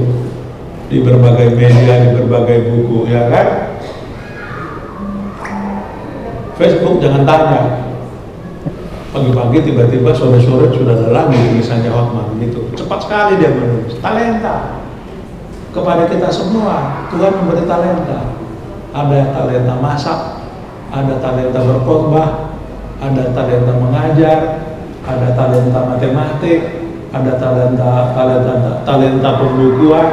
di berbagai media, di berbagai buku, ya kan? Facebook jangan tanya. Pagi-pagi tiba-tiba sore-sore sudah ada lagi tulisannya Hotman gitu. Cepat sekali dia menulis. Talenta. Kepada kita semua Tuhan memberi talenta. Ada talenta masak, ada talenta berkhotbah, ada talenta mengajar, ada talenta matematik, ada talenta pembukuan,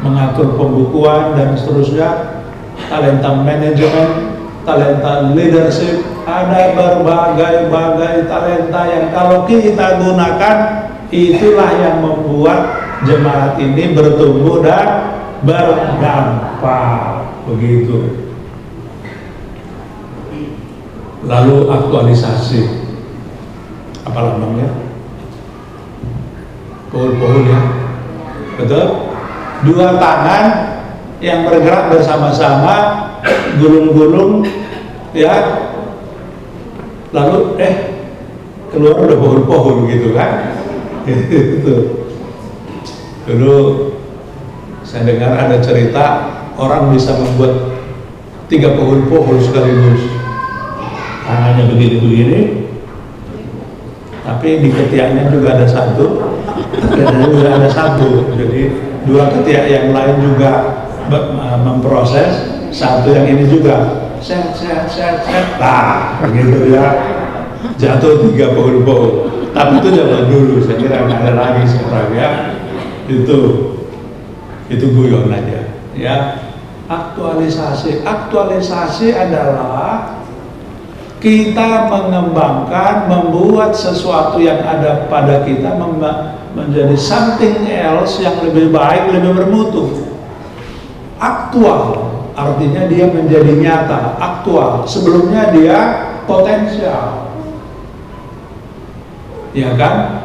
mengatur pembukuan dan seterusnya, talenta manajemen, talenta leadership. Ada berbagai talenta yang kalau kita gunakan, itulah yang membuat jemaat ini bertumbuh dan berdampak, begitu. Lalu aktualisasi, apa lambangnya? Pohon-pohon ya, betul? 2 tangan yang bergerak bersama-sama, gulung-gulung, ya. Lalu keluar udah pohon-pohon gitu kan? Itu. Dulu saya dengar ada cerita orang bisa membuat 3 pohon-pohon sekaligus. Tangannya begini-begini, tapi di ketiaknya juga ada satu, juga ada satu. Jadi 2 ketiak yang lain juga memproses, satu yang ini juga set, begitu ya, jatuh 3 pohon-pohon. Tapi itu zaman dulu, saya kira nggak ada lagi sekarang ya. Itu guyon aja ya. Aktualisasi adalah kita mengembangkan, membuat sesuatu yang ada pada kita menjadi something else yang lebih baik, lebih bermutu. Aktual artinya dia menjadi nyata, aktual. Sebelumnya dia potensial, ya kan?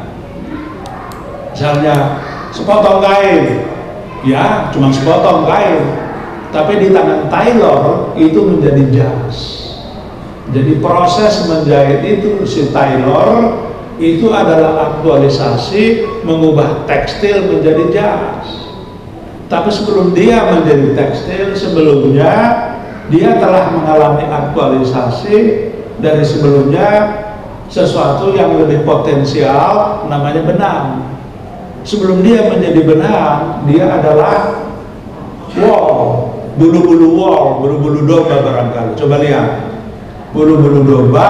Misalnya sepotong kain, ya cuma sepotong kain, tapi di tangan tailor itu menjadi jas. Jadi proses menjahit itu si tailor itu adalah aktualisasi, mengubah tekstil menjadi jas. Tapi sebelum dia menjadi tekstil, sebelumnya dia telah mengalami aktualisasi dari sebelumnya sesuatu yang lebih potensial, namanya benang. Sebelum dia menjadi benang, dia adalah wol, bulu-bulu wol, bulu-bulu domba barangkali. Coba lihat, bulu-bulu domba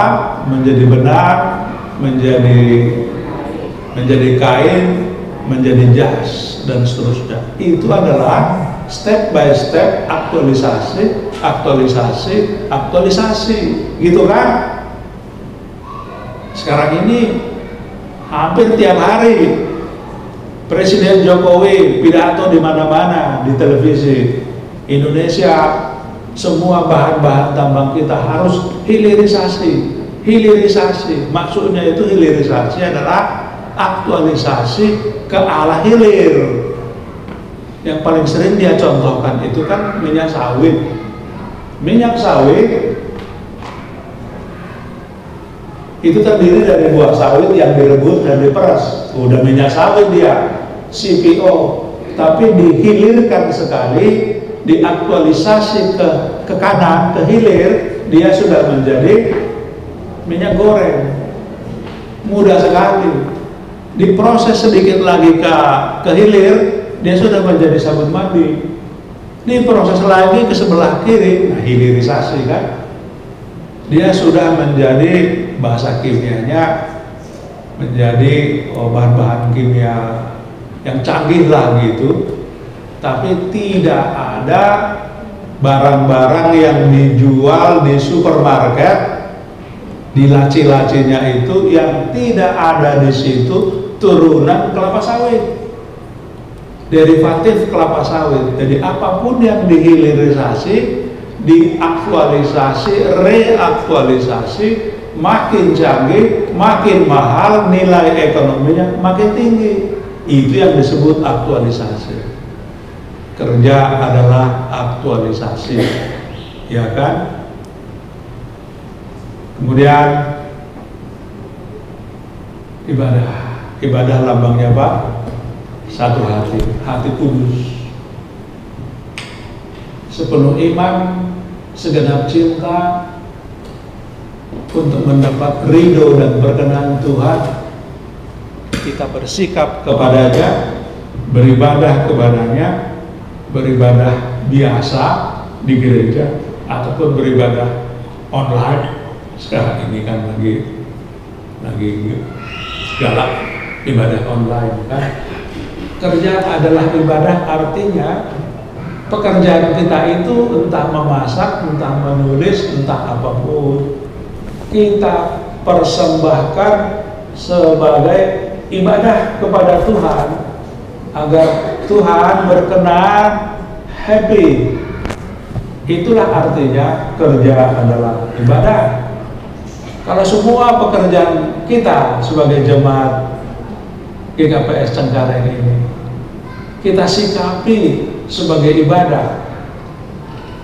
menjadi benang, menjadi kain, menjadi jas, dan seterusnya. Itu adalah step by step aktualisasi, gitu kan? Sekarang ini hampir tiap hari Presiden Jokowi pidato di mana-mana di televisi. Indonesia, semua bahan-bahan tambang kita harus hilirisasi. Maksudnya itu hilirisasi adalah aktualisasi ke arah hilir. Yang paling sering dia contohkan itu kan minyak sawit. Minyak sawit itu terdiri dari buah sawit yang direbus dan diperas. Udah minyak sawit dia, CPO. Tapi dihilirkan sekali, diaktualisasi ke kanan, ke hilir, dia sudah menjadi minyak goreng. Mudah sekali. Diproses sedikit lagi ke hilir, dia sudah menjadi sabun mandi. Diproses lagi ke sebelah kiri, nah hilirisasi kan. Dia sudah menjadi, bahasa kimianya menjadi bahan-bahan kimia yang canggih lah gitu. Tapi tidak ada barang-barang yang dijual di supermarket, di laci-lacinya itu yang tidak ada di situ turunan kelapa sawit, derivatif kelapa sawit. Jadi apapun yang dihilirisasi, diaktualisasi, reaktualisasi, makin canggih, makin mahal, nilai ekonominya makin tinggi. Itu yang disebut aktualisasi. Kerja adalah aktualisasi, ya kan? Kemudian ibadah lambangnya apa? Satu hati, hati kudus, sepenuh iman, segenap cinta, untuk mendapat ridho dan berkenan Tuhan. Kita bersikap kepadanya, beribadah kepadanya, beribadah biasa di gereja ataupun beribadah online. Sekarang ini kan lagi galak ibadah online kan. Kerja adalah ibadah, artinya pekerjaan kita itu entah memasak, entah menulis, entah apapun, kita persembahkan sebagai ibadah kepada Tuhan agar Tuhan berkenan, happy. Itulah artinya kerja adalah ibadah. Kalau semua pekerjaan kita sebagai jemaat GKPS Cengkareng ini kita sikapi sebagai ibadah,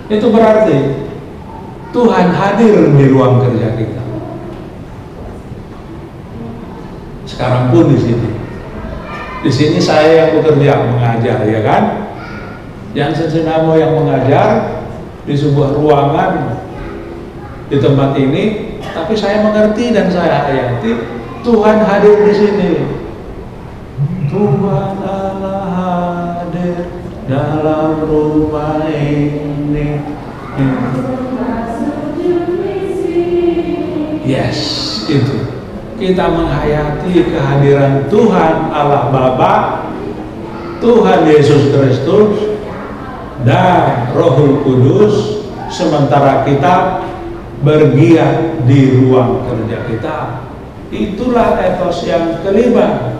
itu berarti Tuhan hadir di ruang kerja kita. Sekarang pun di sini saya yang bekerja, mengajar, ya kan? Jansen Sinamo yang mengajar di sebuah ruangan di tempat ini, tapi saya mengerti dan saya hayati Tuhan hadir di sini. Tuhan Allah hadir dalam rumah ini. Yes, itu. Kita menghayati kehadiran Tuhan Allah Bapa, Tuhan Yesus Kristus, dan Rohul Kudus, sementara kita bergiat di ruang kerja kita. Itulah etos yang kelima.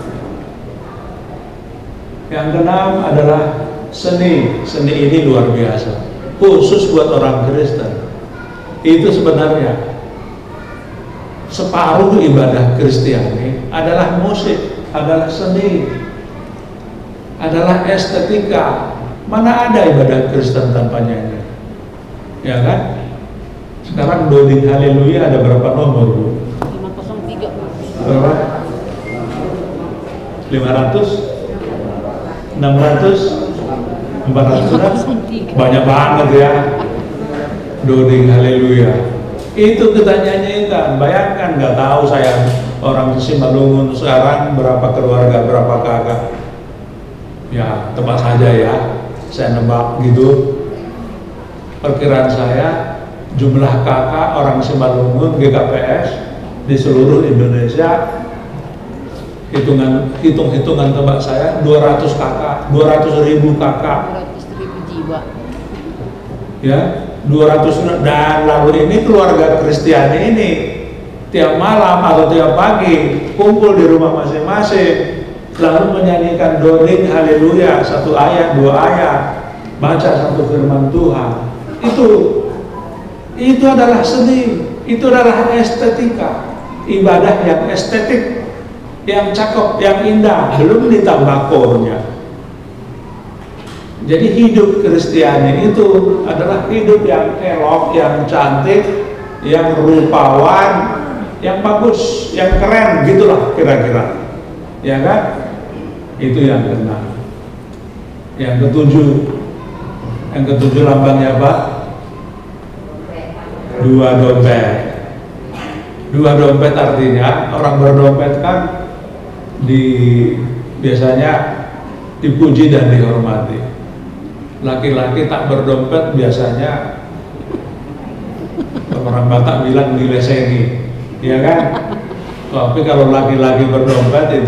Yang keenam adalah seni. Seni ini luar biasa, khusus buat orang Kristen. Itu sebenarnya separuh ibadah Kristiani adalah musik, adalah seni, adalah estetika. Mana ada ibadah Kristen tanpa nyanyi, ya kan? Sekarang Doding Haleluya ada berapa nomor, Bu?
503.
Berapa? 500? 600? 400? Banyak banget ya. Doding Haleluya. Itu kita nyanyikan. Bayangkan, nggak tahu saya orang Simalungun sekarang berapa keluarga, berapa kakak. Ya tebak saja ya, saya nebak gitu. perkiraan saya jumlah kakak orang Simalungun GKPS di seluruh Indonesia, hitung-hitungan tebak saya 200 kakak, 200.000 kakak.
200.000 jiwa.
Ya, 200, dan lalu ini keluarga Kristiani ini tiap malam atau tiap pagi kumpul di rumah masing-masing, lalu menyanyikan doring haleluya, 1 ayat 2 ayat, baca 1 firman Tuhan. Itu adalah seni, itu adalah estetika, ibadah yang estetik, yang cakep, yang indah, belum ditambah kornya. Jadi hidup Kristiani itu adalah hidup yang elok, yang cantik, yang rupawan, yang bagus, yang keren, gitulah kira-kira. Ya kan? Itu yang keenam. Yang ketujuh lambangnya apa? 2 dompet. 2 dompet artinya orang berdompet kan biasanya dipuji dan dihormati. Laki-laki tak berdompet biasanya orang Batak bilang dilesengi, ya kan? Tapi kalau laki-laki berdompet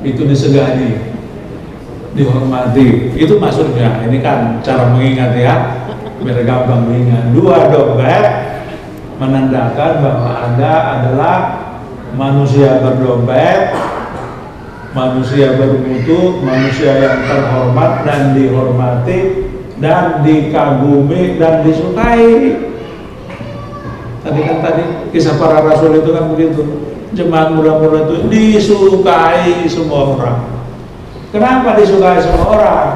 itu disegani, dihormati. Itu maksudnya. Ini kan cara mengingat ya, biar gampang mengingat. 2 dompet menandakan bahwa Anda adalah manusia berdompet, manusia bermutu, manusia yang terhormat dan dihormati dan dikagumi dan disukai. Tadi kisah para rasul itu kan begitu. Jemaat mula-mula itu disukai semua orang. Kenapa disukai semua orang?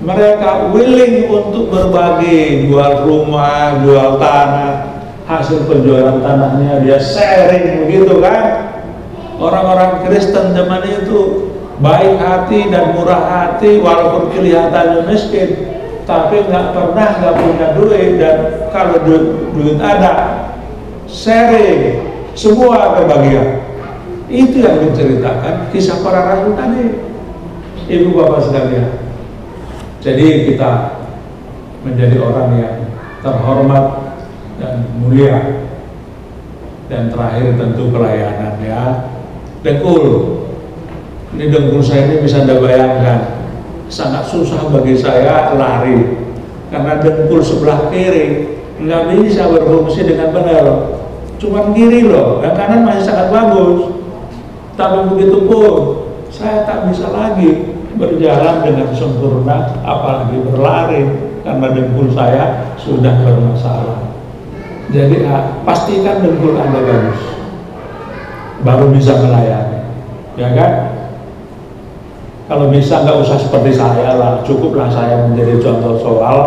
Mereka willing untuk berbagi, jual rumah, jual tanah, hasil penjualan tanahnya dia sharing, begitu kan? Orang-orang Kristen zaman itu baik hati dan murah hati, walaupun kelihatannya miskin, tapi nggak punya duit, dan kalau duit ada, sharing, semua kebahagiaan. Itu yang menceritakan kisah para rasul tadi, ibu bapak sekalian. Jadi kita menjadi orang yang terhormat dan mulia. Dan terakhir tentu pelayanan ya. Dengkul, ini dengkul saya ini bisa Anda bayangkan, sangat susah bagi saya lari karena dengkul sebelah kiri nggak bisa berfungsi dengan benar, cuma kiri loh, yang kanan masih sangat bagus. Tapi begitu pun saya tak bisa lagi berjalan dengan sempurna, apalagi berlari karena dengkul saya sudah bermasalah. Jadi pastikan dengkul Anda bagus, baru bisa melayani, ya kan? Kalau bisa nggak usah seperti saya lah, cukuplah saya menjadi contoh soal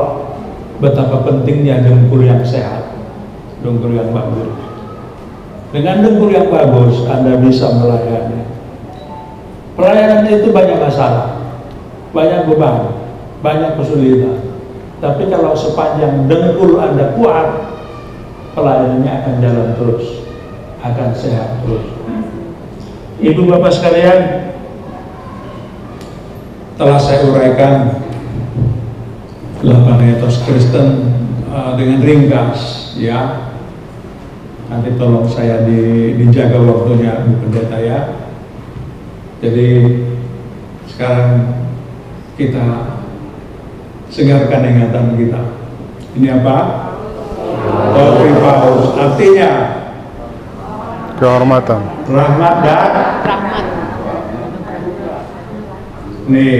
betapa pentingnya dengkul yang sehat, dengkul yang bagus. Dengan dengkul yang bagus, Anda bisa melayani. Pelayanan itu banyak masalah, banyak beban, banyak kesulitan. Tapi kalau sepanjang dengkul Anda kuat, pelayanannya akan jalan terus, akan sehat terus. Ibu bapak sekalian, telah saya uraikan 8 etos Kristen dengan ringkas ya. Nanti tolong saya dijaga waktunya Bu Pendeta ya. Jadi sekarang kita segarkan ingatan kita. Ini apa? Topi paus, artinya
kehormatan,
rahmat dan
Rahmat.
nih,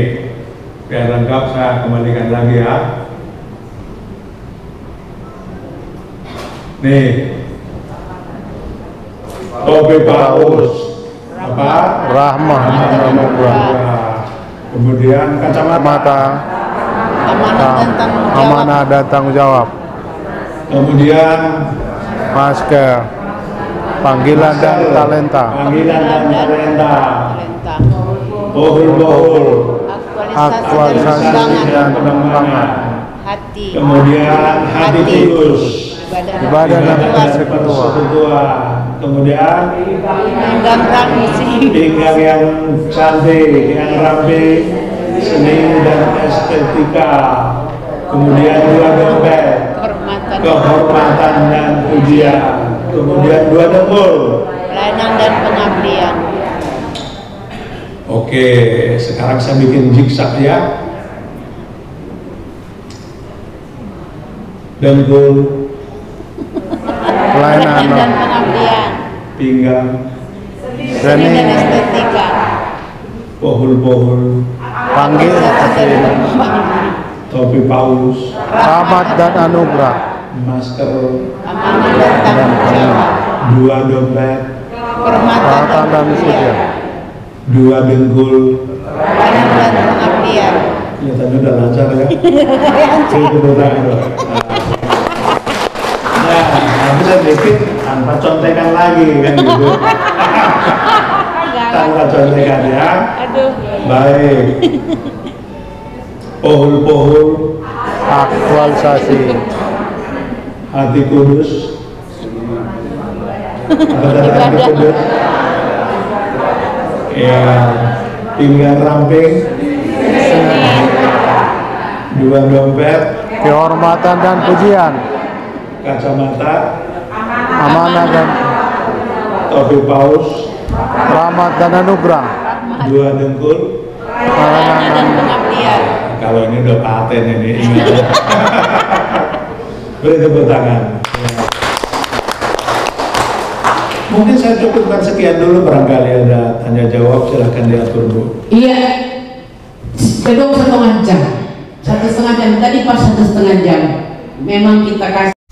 biar lengkap saya kembalikan lagi ya. Nih, topi paus, apa?
rahmat dan anugerah,
Kemudian kacamata,
amanah dan tanggung jawab,
kemudian
masker, panggilan dan talenta,
bohul,
aktualisasi dan pengembangan,
hati,
kemudian hati tulus,
ibadah dan persekutuan,
kemudian
pinggang rapi,
pinggang yang cantik, yang rapi, seni dan estetika, kemudian 2 dompet, kehormatan dan pujian, kemudian 2 dengkul,
pelayanan dan pengabdian.
Oke, sekarang saya bikin zigzag ya. Dengkul,
Pelayanan dan pengabdian.
pinggang,
Seni dan estetika.
pohul-pohul,
panggil hati,
topi paus,
rahmat dan anugerah,
masker,
Amanah dan tanggung jawab.
2 dompet,
Kehormatan dan pujian.
2 dengkul.
Pelayanan dan pengabdian.
Kelihatannya udah lancar ya. Beri tepuk tangan dong. Nah, nanti saya bikin tanpa contekan lagi kan gitu. Tanpa contekan ya.
Aduh.
Baik. Pohul-pohul,
aktualisasi,
hati kudus. Apa tadi hati kudus? Ya, pinggang ramping, 2 dompet,
kehormatan dan pujian,
kacamata,
amanah dan
topi paus,
rahmat dan anugerah,
2 dengkul.
Pelayanan dan pengabdian.
Kalau ini udah paten ini, ingat ya. Beri tepuk tangan. Ya. Mungkin saya cukupkan sekian dulu, barangkali ada tanya jawab, silahkan diatur Bu.
Iya, belum 1,5 jam. 1,5 jam tadi pas 1,5 jam. Memang kita kasih